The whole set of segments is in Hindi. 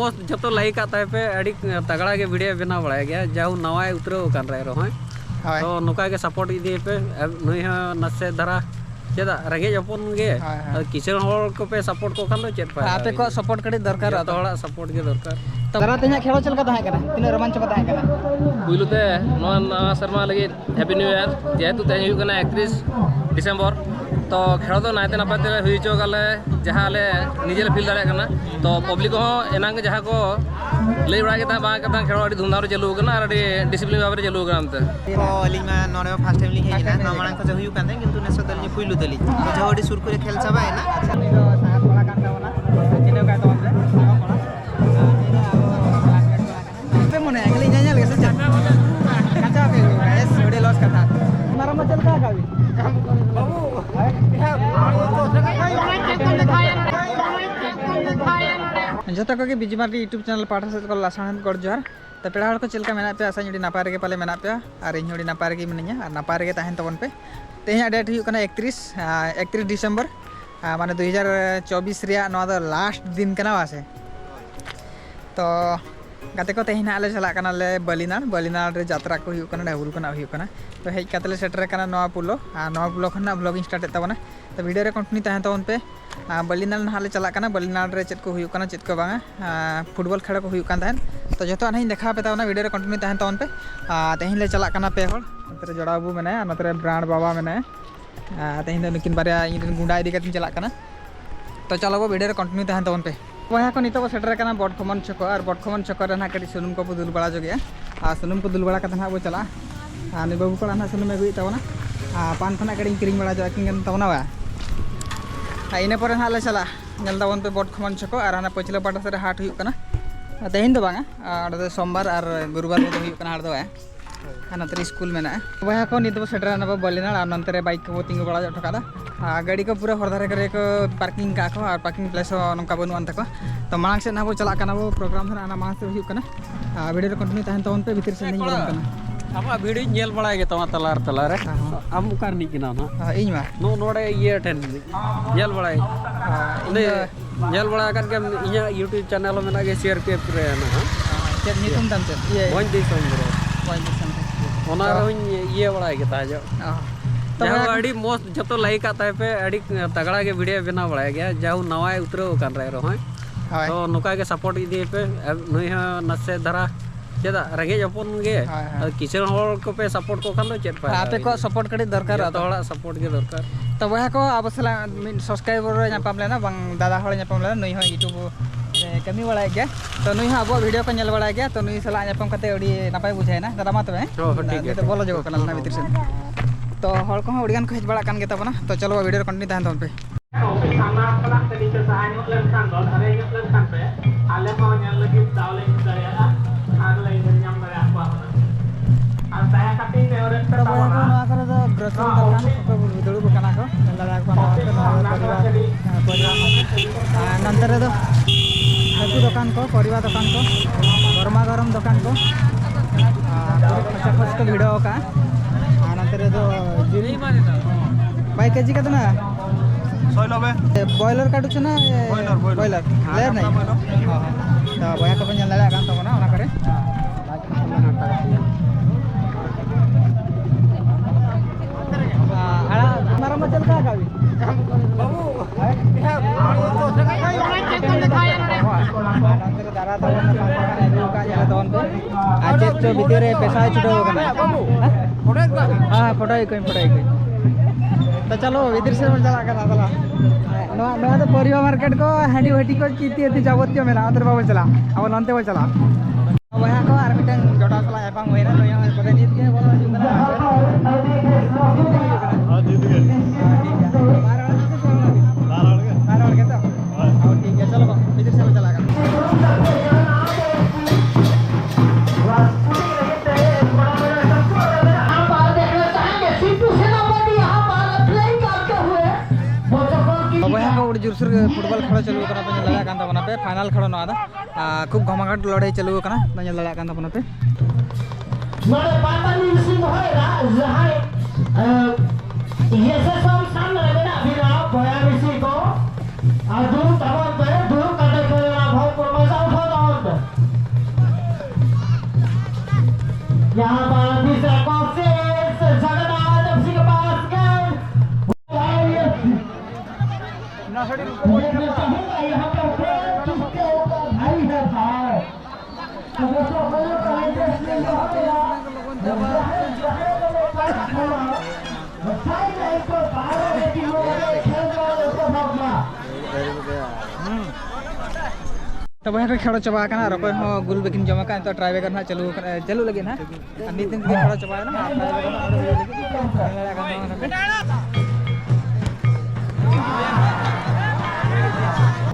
मस्त जो लाइक आता है पे अड़ी तगड़ा के वीडियो बना बड़ा गया जाऊ नवा उतरव कान रे रहो तो नौका के सपोर्ट इदी पे नई नसे धरा चेदा रंगे जपन गे किसान होर को पे सपोर्ट को खान दो चेत पे आपे को सपोर्ट कड़ी दरकार तोड़ा सपोर्ट के दरकार तरा तेना खेलो चल का ताहे कना तिना रोमांच का ताहे कना पुइलुते नवा शर्मा लगे हैप्पी न्यू ईयर जेहेतु तेज हुई कना 31 डिसेंबर तो खेल तो नाते नापाते हुई चोकाले जहाँ ले निजे फील दाड़े कना तो पब्लिक हो एनांग जहाँ को लई बड़ा के बा के खेल अड़ी धूमधाम रे चालू कना अड़ी डिसिप्लिन भाव रे चालू कना अंते तो अलिमा नरे फर्स्ट टाइम लिखे ना नमाण को हुई कांदे किंतु नेसो दल जे पुइलु दली तो जहडी सुर करे खेल सबा है ना अच्छा नि तो साथ बड़ा कान दावना चिने का तो हमसे सागा बड़ा पे मने अगली जाल के से काचा पे गाइस ओडे लॉस कथा मारा मचल का गावी बाबू जत को के बिजी मार्टी यूट्यूब चैनल पाठा से को लासानंद गड़ जोहार तो पेड़ा हड़ को चलका मेना पे आसा जुड़ी नापार के पाले मेना पे और इन जुड़ी नापार के मिनिया और नापार के ताहन तबन पे तेहा डेट हुई कना 31 डिसेंबर माने 2024 रिया नवा दो लास्ट दिन कना वासे तो गाते को तेहिना आले चला कना ले बलिनार रे यात्रा को हुई कना डाहुल कना हुई कना तो हेज कातले सेटर कना नवा पुलो खना ब्लॉगिंग स्टार्ट तबना तो वीडियो रे कंटिन्यू ताहन तबन पे बलिनार नहाले चला कना बलिनार रे चेत को हुई कना चेत को बांगा फुटबॉल खेल को हुई कान ताहन तो जतो आनही देखा पे तावना वीडियो रे कंटिन्यू ताहन तबन पे तेहिन ले चला कना पे होड़ नतरे जड़ाबू मेने नतरे ब्रांड बाबा मेने तेहिन दो नुकिन बारे इन गुंडा इदी कतिन चला कना तो चलो वो वीडियो रे कंटिन्यू ताहन तबन पे वहाँ को नितो सेटर कना बटखमन चको और बटखमन चको रे ना कटी सुनुम को दुल बड़ा जो गया सुनुम को दुल बड़ा कथा ना वो चला नि बाबू को ना सुनुम अगुई तबना पान खना कड़ी किरिंग बड़ा जो किंगन तबना बा इने पर ना ले चला नेल तबन पे बटखमन चको और ना पछिला पाटा से हाट हुई कना तेहिन दो बांगा और सोमवार और गुरुवार में हुई कना हाट दो नतर स्कूल में वहाँ को नित सेटर ना बलिनार और नंतर बाइक को तिंगु बड़ा ठोकादा गाड़ी को पूरा हरधारे करे को पार्किंग का को और पार्किंग प्लेस नौका बनू अंत को तो मांग से ना वो चला कना वो प्रोग्राम से ना मांग से हुई कना वीडियो रे कंटिन्यू ताहन तवन पे भीतर से नहीं बरन कना अब वीडियो नेल बड़ा गे तमा तलार रे हम उकार नि किना ना इन मा नो नोडे ये ठन नेल बड़ा नेल बड़ा कर के इया YouTube चैनल में ना के शेयर पे रे ना चेक नितुम तम से ये वन दे संग्रो वन दे संग्रो ओना रहिन ये बड़ा गे ता जो तो अड़ी मस्त जो लाइक आता है पे अड़ी तगड़ा के वीडियो बना बड़ा गया जाऊ नवा उतरव कान रे रहो तो नौका के सपोर्ट इदी पे नई नसे धरा चेदा रंगे जपन गे किसान होर को पे सपोर्ट को खान दो चेत पे आपे को सपोर्ट कड़ी दरकार तोड़ा सपोर्ट के दरकार तो वहाँ को अब सला सब्सक्राइबर नापाम लेना बंग दादा हड़ नापाम लेना नई यूट्यूब कमी बड़ा गया तो नई अब वीडियो को नल बड़ा गया तो नई सला नापाम कते अड़ी नापाय बुझाय ना दादा मा तबे तो बोलो जो कना ना भीतर से तो हड़ को उड़ियान को हेज बड़ा कान गे तबना तो चलो वीडियो कंटिन्यू ताहन तबन पे नंतर हेतु दुकान को परिवा दुकान को गरमा गरम दुकान को खच को भिड़ो का नंतर भाई केजी का ना 190 बॉयलर काटुछ ना बॉयलर लेयर नहीं तो बया को बन लड़ा कान तबना ओना करे आड़ा मारा मचल का गावी बाबू नंतर दारा तबन का जला तबन पे आज तो भीतर पैसा छुटो कना हां फोटो कोई तो चलो विदेश से चला कना चला नवा तो परिवा मार्केट को हांडी हटी को चीती जाबत्य मेना अंदर बाबू चला अब नंते वो चला वहाँ को आर मिटन जोटा चला एपांग होइना तो यहाँ पता जीत के बोला जुना हां जीत गए मारवाड़ के तो ठीक है चलो विदेश से चला कना जोरसोर फुटबॉल खेल चलू करना पे लड़ा कान तबना पे फाइनल खेल ना खूब घमाघट लड़ाई चलू करना लड़ा कान तबना पे मारे पातानी सिंह होएगा जहां ये से सब सामने लेना बिना बया मिसी को दूर तबन पे दूर काटे को ना भाव को मजा उठा तो वहाँ पे खेड़ो चबा करना रकोय हो गुल बेकिन जमा का तो ट्राई बेकर ना चलू लगे ना नित दिन के खेड़ो चबा ना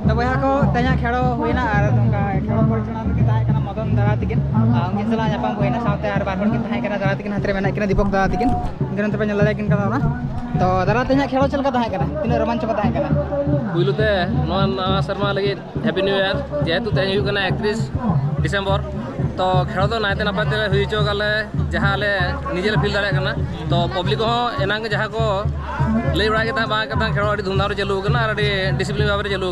तो वहाँ को तया खेड़ो हुईना और नंगा खेड़ो परिचालन के ताहे करना मदन दादा तिकिन उनके सलाह जापाम हुईना साउते और बार के ताहे करना दादा तिकिन हातरे मेना किना दीपक दादा तिकिन गरंत पे लड़ाई किन करना तो दादा तया खेड़ो चल का ताहे करना तीन रोमांच को ताहे करना पुलुते नवा शर्मा लगे हैप्पी न्यू ईयर जेहेतु तेज हुई 31 डिसेम्बर तो खेल तो नाते नापाते हुई चोकाले जहाँ ले निजे फिल दाड़ा तो पब्लिक को एनांग जहाँ को लई बड़ा के खेल धूमधाम चलू डिसिप्लिन भाव में चलू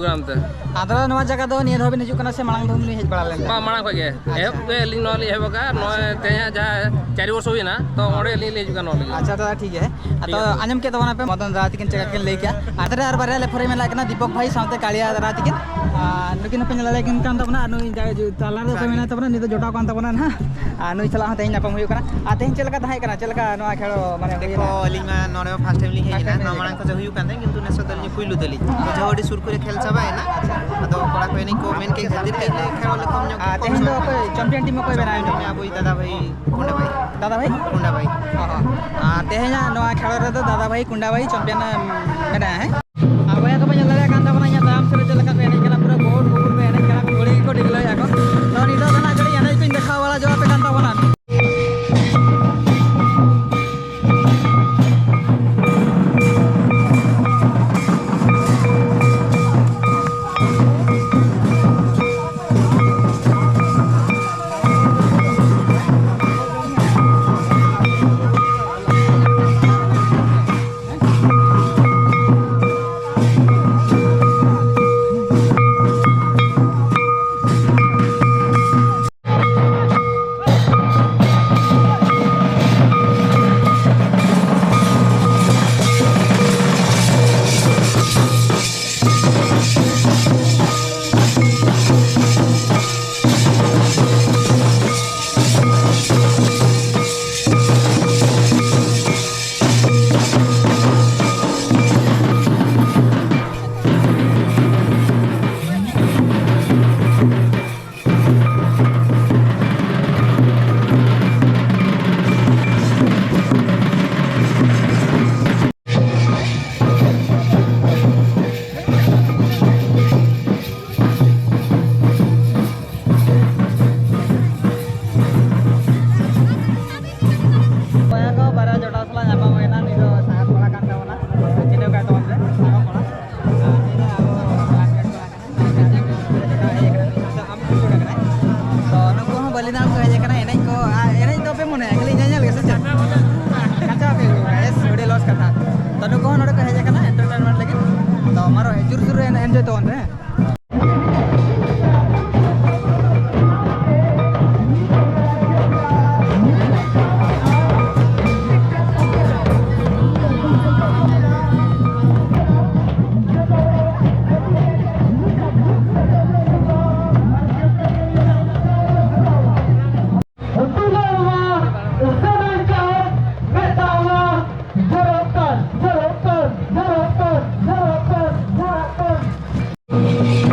आदरा नवा जगह दो निये धोबे निजु कना से मांग धूम नि हेज बड़ा लेन मांग खगे एहब पे लिंग नॉली एहब का नय तेया जहाँ 4 वर्ष हुई ना तो ओडे लिंग ले जुका नॉली अच्छा तो ठीक है तो आजम के दवाना पे मदन रात के जगह के ले क्या आदरा और बारे ले फरे में लागना दीपक भाई साथे कालिया रात के नुकिन पे लड़ाई किन कान तबना नु ताला रे पे में तबना नि तो जोटा कान तबना ना नु चला तेज नापम हुई कना तेज चलका ताहे कना चलका नवा खेलो माने देखो लिंग नोरे फर्स्ट टाइम लिंग हेना नमाण को हुई कांदे किंतु नेसो दल जे पुइलु दली जहोडी सुर करे खेल चाबा है ना अदो कोड़ा को नहीं को मेन के खातिर के खेलो ले कम तेज तो चैंपियन टीम को बेना में आबो दादा भाई कुंडा भाई हां तेज नवा खेलो रे तो दादा भाई कुंडा भाई चैंपियन मेना है अब या को लड़ाई कान तबना या दाम से चलका पे एने कना पूरा गोल गोल पे एने कना गोड़ी को डिगला या को तो निदो कना गड़ी एने को देखा वाला जो पे कान तबना एंजॉय तो Thank you.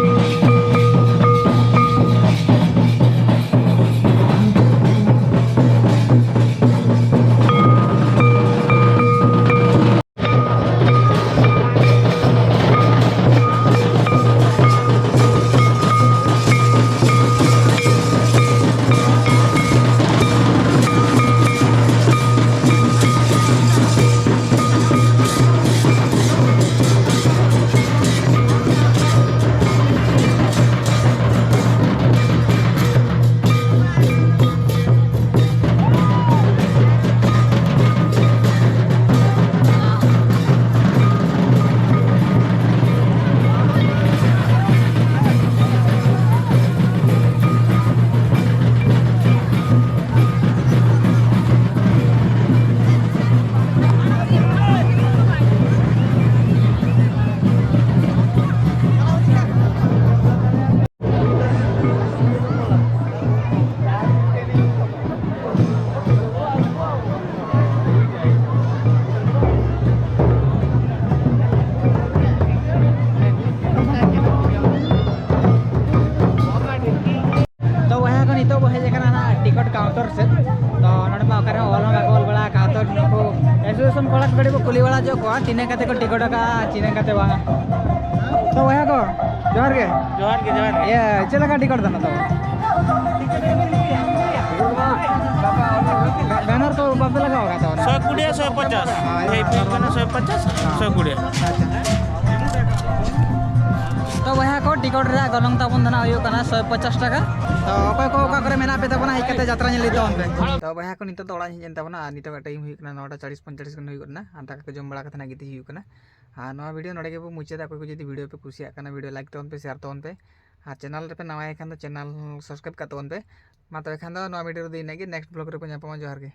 कुली वाला जो को तीने कते को टिकट का तीने कते बांगा तो वह को जोहार के ये चला का टिकट दना तो बैनर तो बापे लगा होगा तो 120 150 हे पेन 150 120 तो वह को टिकट रे गलंग ताबन दना होयो कना 150 टाका तो ओका को ओका करे मेना पे तबना हेज कते यात्रा ने लितो पे तो वह को नितो तोड़ा हिजन तबना नितो का टाइम हुई कना 9:40 45 कन हुई करना अंता का जम बड़ा कथना गिती हुई कना आ नो वीडियो नडे के मुचे दा कोई जदी वीडियो पे खुशी कना वीडियो लाइक तोन पे शेयर तोन पे आ चैनल रे पे नवा खान तो चैनल सब्सक्राइब का तोन पे मा तबे खान दो नो वीडियो दी नेगी नेक्स्ट ब्लॉग रे पे ᱧᱟᱯᱟᱢᱟ ᱡᱚᱦᱟᱨ ᱜᱮ